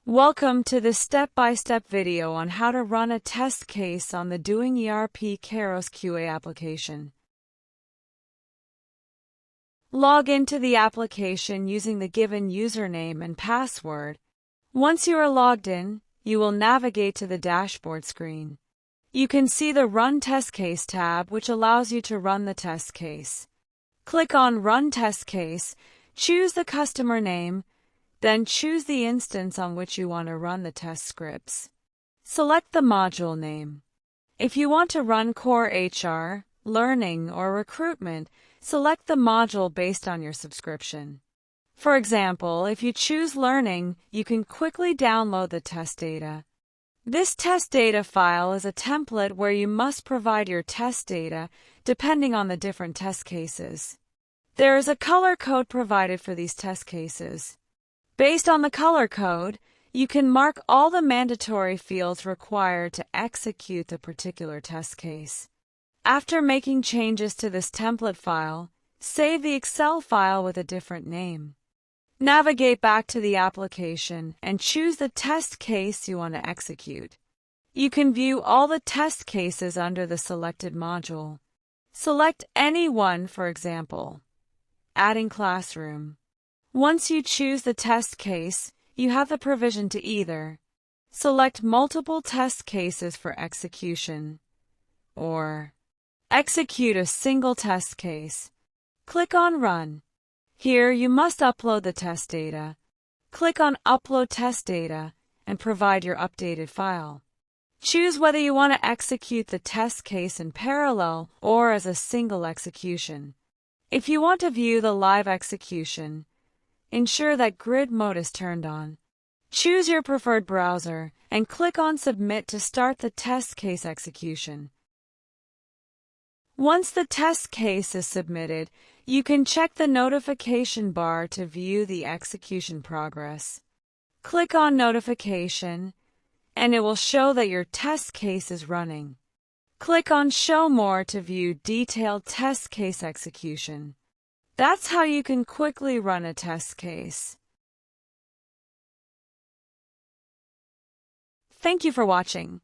Welcome to this step-by-step video on how to run a test case on the Doing ERP Kairos QA application. Log into the application using the given username and password. Once you are logged in, you will navigate to the dashboard screen. You can see the Run Test Case tab, which allows you to run the test case. Click on Run Test Case, choose the customer name, then choose the instance on which you want to run the test scripts. Select the module name. If you want to run Core HR, Learning, or Recruitment, select the module based on your subscription. For example, if you choose Learning, you can quickly download the test data. This test data file is a template where you must provide your test data depending on the different test cases. There is a color code provided for these test cases. Based on the color code, you can mark all the mandatory fields required to execute the particular test case. After making changes to this template file, save the Excel file with a different name. Navigate back to the application and choose the test case you want to execute. You can view all the test cases under the selected module. Select any one, for example, adding classroom. Once you choose the test case, you have the provision to either select multiple test cases for execution or execute a single test case. Click on Run. Here you must upload the test data. Click on Upload Test Data and provide your updated file. Choose whether you want to execute the test case in parallel or as a single execution. If you want to view the live execution, ensure that grid mode is turned on. Choose your preferred browser and click on Submit to start the test case execution. Once the test case is submitted, you can check the notification bar to view the execution progress. Click on Notification, and it will show that your test case is running. Click on Show More to view detailed test case execution. That's how you can quickly run a test case. Thank you for watching.